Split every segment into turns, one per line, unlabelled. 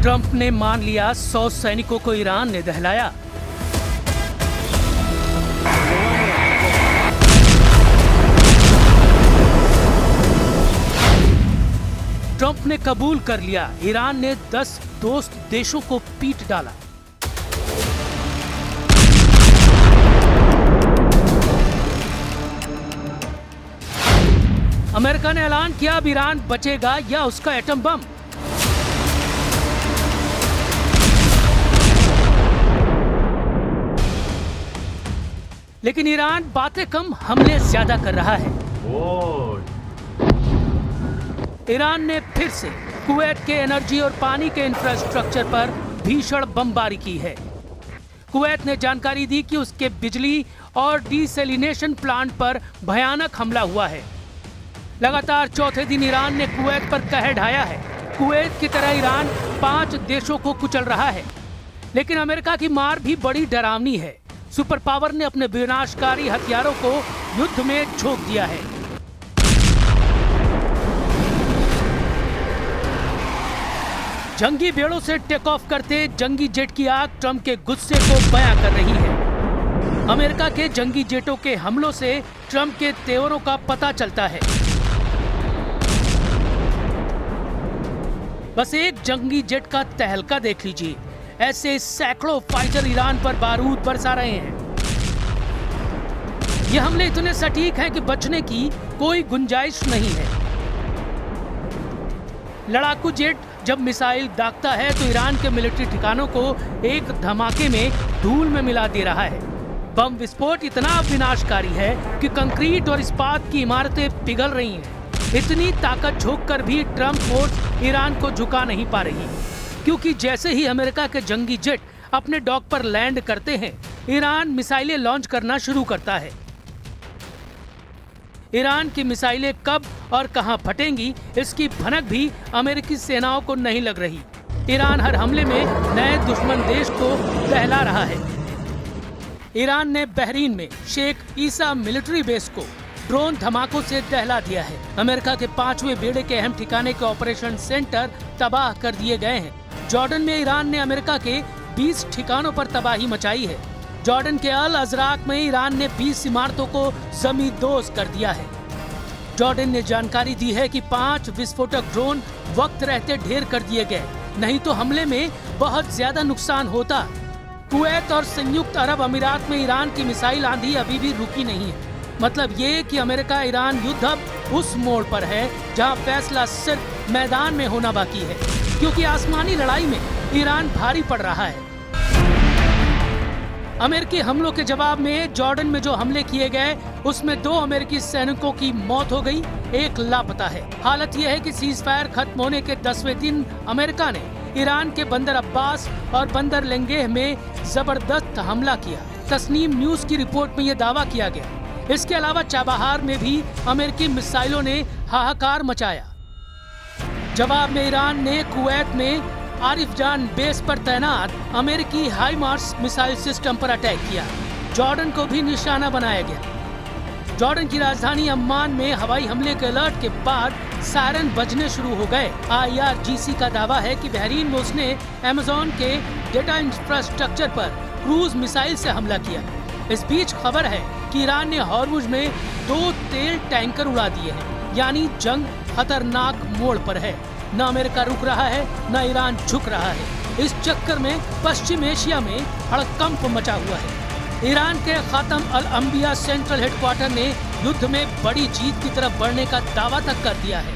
Trump ने मान लिया 100 सैनिकों को ईरान ने दहलाया। ट्रंप ने कबूल कर लिया, ईरान ने 10 दोस्त देशों को पीट डाला। अमेरिका ने ऐलान किया अब ईरान बचेगा या उसका एटम बम। लेकिन ईरान बातें कम, हमले ज्यादा कर रहा है। ईरान ने फिर से कुवैत के एनर्जी और पानी के इंफ्रास्ट्रक्चर पर भीषण बमबारी की है। कुवैत ने जानकारी दी कि उसके बिजली और डिसैलिनेशन प्लांट पर भयानक हमला हुआ है। लगातार चौथे दिन ईरान ने कुवैत पर कहर ढाया है। कुवैत की तरह ईरान 5 देशों को कुचल रहा है। लेकिन अमेरिका की मार भी बड़ी डरावनी है। सुपर पावर ने अपने विनाशकारी हथियारों को युद्ध में झोंक दिया है। जंगी बेड़ों से टेक ऑफ करते जंगी जेट की आग ट्रंप के गुस्से को बयां कर रही है। अमेरिका के जंगी जेटों के हमलों से ट्रंप के तेवरों का पता चलता है। बस एक जंगी जेट का तहलका देख लीजिए, ऐसे सैकड़ों फाइटर ईरान पर बारूद बरसा रहे हैं। ये हमले इतने सटीक हैं कि बचने की कोई गुंजाइश नहीं है। लड़ाकू जेट जब मिसाइल दागता है तो ईरान के मिलिट्री ठिकानों को एक धमाके में धूल में मिला दे रहा है। बम विस्फोट इतना विनाशकारी है कि कंक्रीट और इस्पात की इमारतें पिघल रही हैं। इतनी ताकत झोंक कर भी ट्रंप फोर्स ईरान को झुका नहीं पा रही, क्योंकि जैसे ही अमेरिका के जंगी जेट अपने डॉक पर लैंड करते हैं, ईरान मिसाइलें लॉन्च करना शुरू करता है। ईरान की मिसाइलें कब और कहां फटेंगी, इसकी भनक भी अमेरिकी सेनाओं को नहीं लग रही। ईरान हर हमले में नए दुश्मन देश को दहला रहा है। ईरान ने बहरीन में शेख ईसा मिलिट्री बेस को ड्रोन धमाकों से दहला दिया है। अमेरिका के 5वें बेड़े के अहम ठिकाने के ऑपरेशन सेंटर तबाह कर दिए गए हैं। जॉर्डन में ईरान ने अमेरिका के 20 ठिकानों पर तबाही मचाई है। जॉर्डन के अल अजराक में ईरान ने 20 इमारतों को जमींदोज कर दिया है। जॉर्डन ने जानकारी दी है कि 5 विस्फोटक ड्रोन वक्त रहते ढेर कर दिए गए, नहीं तो हमले में बहुत ज्यादा नुकसान होता। कुवैत और संयुक्त अरब अमीरात में ईरान की मिसाइल आंधी अभी भी रुकी नहीं है। मतलब ये कि अमेरिका ईरान युद्ध अब उस मोड़ पर है जहां फैसला सिर्फ मैदान में होना बाकी है, क्योंकि आसमानी लड़ाई में ईरान भारी पड़ रहा है। अमेरिकी हमलों के जवाब में जॉर्डन में जो हमले किए गए, उसमें 2 अमेरिकी सैनिकों की मौत हो गई, 1 लापता है। हालत यह है कि सीज फायर खत्म होने के 10वें दिन अमेरिका ने ईरान के बंदर अब्बास और बंदर लेंगेह में जबरदस्त हमला किया। तस्नीम न्यूज की रिपोर्ट में यह दावा किया गया। इसके अलावा चाबहार में भी अमेरिकी मिसाइलों ने हाहाकार मचाया। जवाब में ईरान ने कुवैत में आरिफजान बेस पर तैनात अमेरिकी हाइमार्स मिसाइल सिस्टम पर अटैक किया। जॉर्डन को भी निशाना बनाया गया। जॉर्डन की राजधानी अम्मान में हवाई हमले के अलर्ट के बाद सायरन बजने शुरू हो गए। IRGC का दावा है कि बहरीन में उसने अमेज़न के डेटा इंफ्रास्ट्रक्चर पर क्रूज मिसाइल से हमला किया। इस बीच खबर है कि ईरान ने हॉर्मुज में 2 तेल टैंकर उड़ा दिए हैं, यानी जंग खतरनाक मोड़ पर है। न अमेरिका रुक रहा है, न ईरान झुक रहा है। इस चक्कर में पश्चिम एशिया में हड़कंप मचा हुआ है। ईरान के खातम अल अंबिया सेंट्रल हेडक्वार्टर ने युद्ध में बड़ी जीत की तरफ बढ़ने का दावा तक कर दिया है।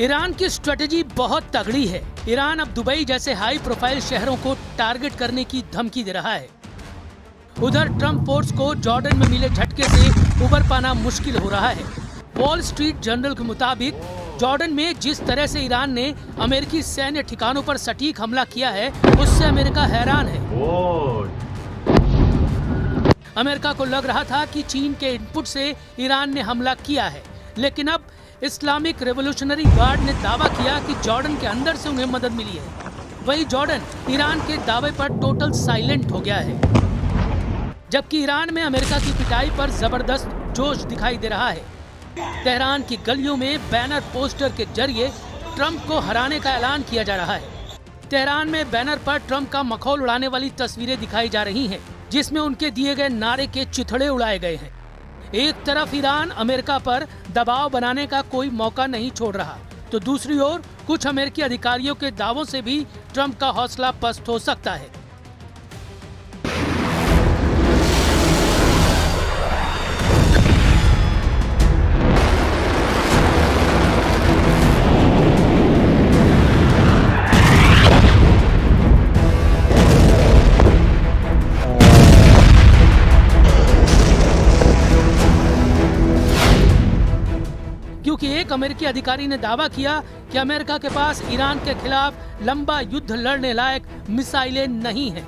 ईरान की स्ट्रेटेजी बहुत तगड़ी है। ईरान अब दुबई जैसे हाई प्रोफाइल शहरों को टारगेट करने की धमकी दे रहा है। उधर ट्रंप फोर्स को जॉर्डन में मिले झटके से उबर पाना मुश्किल हो रहा है। वॉल स्ट्रीट जर्नल के मुताबिक जॉर्डन में जिस तरह से ईरान ने अमेरिकी सैन्य ठिकानों पर सटीक हमला किया है, उससे अमेरिका हैरान है। अमेरिका को लग रहा था कि चीन के इनपुट से ईरान ने हमला किया है, लेकिन अब इस्लामिक रेवोल्यूशनरी गार्ड ने दावा किया कि जॉर्डन के अंदर से उन्हें मदद मिली है। वही जॉर्डन ईरान के दावे पर टोटल साइलेंट हो गया है, जबकि ईरान में अमेरिका की पिटाई पर जबरदस्त जोश दिखाई दे रहा है। तेहरान की गलियों में बैनर पोस्टर के जरिए ट्रंप को हराने का ऐलान किया जा रहा है। तेहरान में बैनर पर ट्रंप का मखौल उड़ाने वाली तस्वीरें दिखाई जा रही हैं, जिसमें उनके दिए गए नारे के चिथड़े उड़ाए गए हैं। एक तरफ ईरान अमेरिका पर दबाव बनाने का कोई मौका नहीं छोड़ रहा, तो दूसरी ओर कुछ अमेरिकी अधिकारियों के दावों से भी ट्रंप का हौसला पस्त हो सकता है। क्योंकि एक अमेरिकी अधिकारी ने दावा किया कि अमेरिका के पास ईरान के खिलाफ लंबा युद्ध लड़ने लायक मिसाइलें नहीं हैं।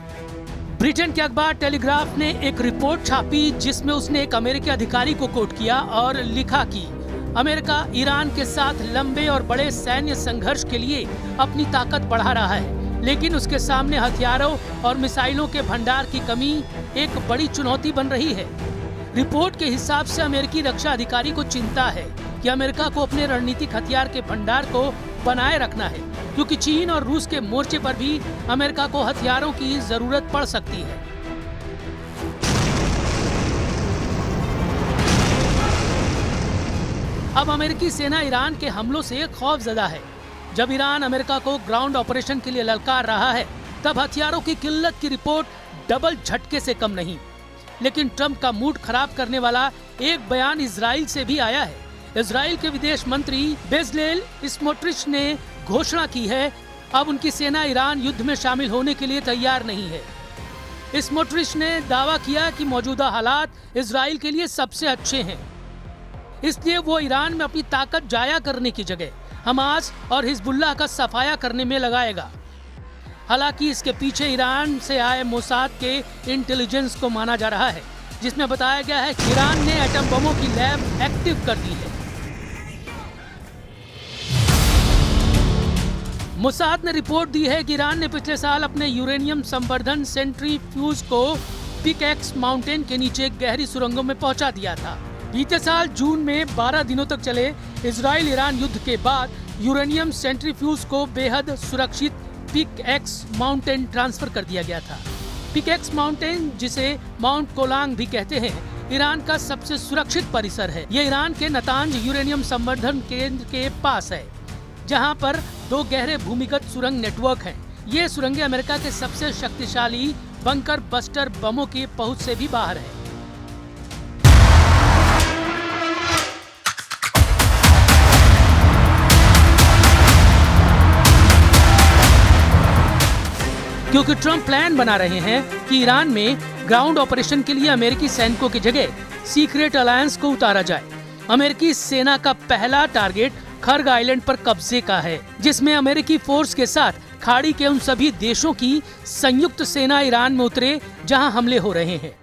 ब्रिटेन के अखबार टेलीग्राफ ने एक रिपोर्ट छापी, जिसमें उसने एक अमेरिकी अधिकारी को कोट किया और लिखा कि अमेरिका ईरान के साथ लंबे और बड़े सैन्य संघर्ष के लिए अपनी ताकत बढ़ा रहा है, लेकिन उसके सामने हथियारों और मिसाइलों के भंडार की कमी एक बड़ी चुनौती बन रही है। रिपोर्ट के हिसाब से अमेरिकी रक्षा अधिकारी को चिंता है कि अमेरिका को अपने रणनीतिक हथियार के भंडार को बनाए रखना है, क्योंकि चीन और रूस के मोर्चे पर भी अमेरिका को हथियारों की जरूरत पड़ सकती है। अब अमेरिकी सेना ईरान के हमलों से खौफजदा है। जब ईरान अमेरिका को ग्राउंड ऑपरेशन के लिए ललकार रहा है, तब हथियारों की किल्लत की रिपोर्ट डबल झटके से कम नहीं। लेकिन ट्रंप का मूड खराब करने वाला एक बयान इजराइल से भी आया है। इजराइल के विदेश मंत्री बेजलेल स्मोट्रिच ने घोषणा की है, अब उनकी सेना ईरान युद्ध में शामिल होने के लिए तैयार नहीं है। स्मोट्रिच ने दावा किया कि मौजूदा हालात इजराइल के लिए सबसे अच्छे हैं, इसलिए वो ईरान में अपनी ताकत जाया करने की जगह हमास और हिजबुल्लाह का सफाया करने में लगाएगा। हालांकि इसके पीछे ईरान से आए मोसाद के इंटेलिजेंस को माना जा रहा है, जिसमें बताया गया है कि ईरान ने एटम बमों की लैब एक्टिव कर दी है। मोसाद ने रिपोर्ट दी है कि ईरान ने पिछले साल अपने यूरेनियम संवर्धन सेंट्रीफ्यूज को पिकैक्स माउंटेन के नीचे गहरी सुरंगों में पहुंचा दिया था। बीते साल जून में 12 दिनों तक चले इजराइल ईरान युद्ध के बाद यूरेनियम सेंट्रीफ्यूज को बेहद सुरक्षित पिकैक्स माउंटेन ट्रांसफर कर दिया गया था। पिकैक्स माउंटेन, जिसे माउंट कोलांग भी कहते हैं, ईरान का सबसे सुरक्षित परिसर है। ये ईरान के नतांज यूरेनियम संवर्धन केंद्र के पास है, जहां पर 2 गहरे भूमिगत सुरंग नेटवर्क हैं। ये सुरंगें अमेरिका के सबसे शक्तिशाली बंकर बस्टर बमों की पहुंच से भी बाहर है। क्योंकि ट्रंप प्लान बना रहे हैं कि ईरान में ग्राउंड ऑपरेशन के लिए अमेरिकी सैनिकों की जगह सीक्रेट अलायंस को उतारा जाए। अमेरिकी सेना का पहला टारगेट खर्ग आइलैंड पर कब्जे का है, जिसमें अमेरिकी फोर्स के साथ खाड़ी के उन सभी देशों की संयुक्त सेना ईरान में उतरे जहां हमले हो रहे हैं।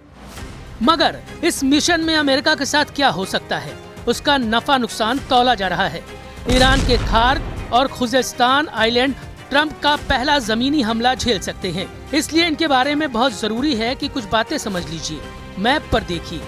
मगर इस मिशन में अमेरिका के साथ क्या हो सकता है, उसका नफा नुकसान तौला जा रहा है। ईरान के खार्ग और खुजेस्तान आइलैंड ट्रंप का पहला जमीनी हमला झेल सकते हैं, इसलिए इनके बारे में बहुत जरूरी है कि कुछ बातें समझ लीजिए। मैप पर देखिए,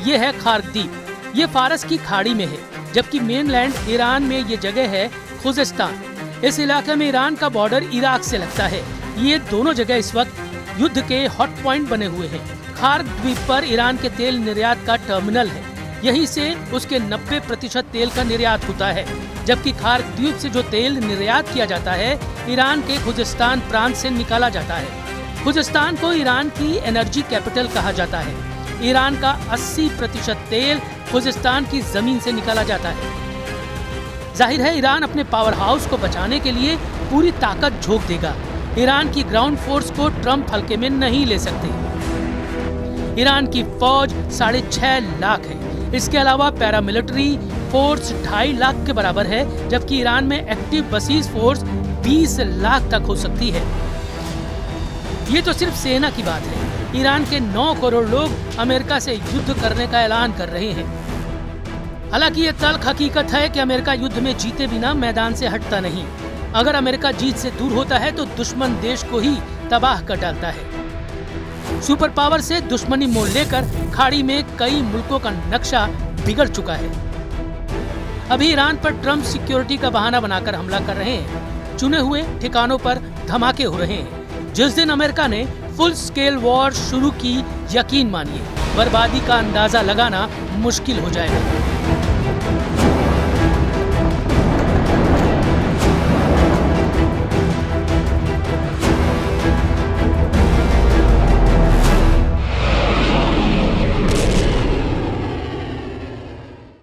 ये है खार्ग द्वीप, ये फारस की खाड़ी में है, जबकि मेनलैंड ईरान में ये जगह है खुजेस्तान। इस इलाके में ईरान का बॉर्डर इराक से लगता है। ये दोनों जगह इस वक्त युद्ध के हॉट पॉइंट बने हुए हैं। खार्ग द्वीप पर ईरान के तेल निर्यात का टर्मिनल है, यहीं से उसके 90% तेल का निर्यात होता है। जबकि खार्ग द्वीप से जो तेल निर्यात किया जाता है, ईरान के खुजेस्तान प्रांत से निकाला जाता है। खुजेस्तान को ईरान की एनर्जी कैपिटल कहा जाता है। ईरान का 80% तेल खुजेस्तान की जमीन से निकाला जाता है। जाहिर है ईरान अपने पावर हाउस को बचाने के लिए पूरी ताकत झोंक देगा। ईरान की ग्राउंड फोर्स को ट्रंप हल्के में नहीं ले सकते। ईरान की फौज 6.5 लाख है। इसके अलावा पैरामिलिट्री फोर्स 2.5 लाख के बराबर है, जबकि ईरान में एक्टिव बसीज फोर्स 20 लाख तक हो सकती है। ये तो सिर्फ सेना की बात है। ईरान के 9 करोड़ लोग अमेरिका से युद्ध करने का ऐलान कर रहे हैं। हालांकि ये तल्ख हकीकत है कि अमेरिका युद्ध में जीते बिना मैदान से हटता नहीं। अगर अमेरिका जीत से दूर होता है तो दुश्मन देश को ही तबाह कर डालता है। सुपर पावर से दुश्मनी मोल लेकर खाड़ी में कई मुल्कों का नक्शा बिगड़ चुका है। अभी ईरान पर ट्रंप सिक्योरिटी का बहाना बनाकर हमला कर रहे हैं। चुने हुए ठिकानों पर धमाके हो रहे हैं। जिस दिन अमेरिका ने फुल स्केल वॉर शुरू की, यकीन मानिए बर्बादी का अंदाजा लगाना मुश्किल हो जाएगा।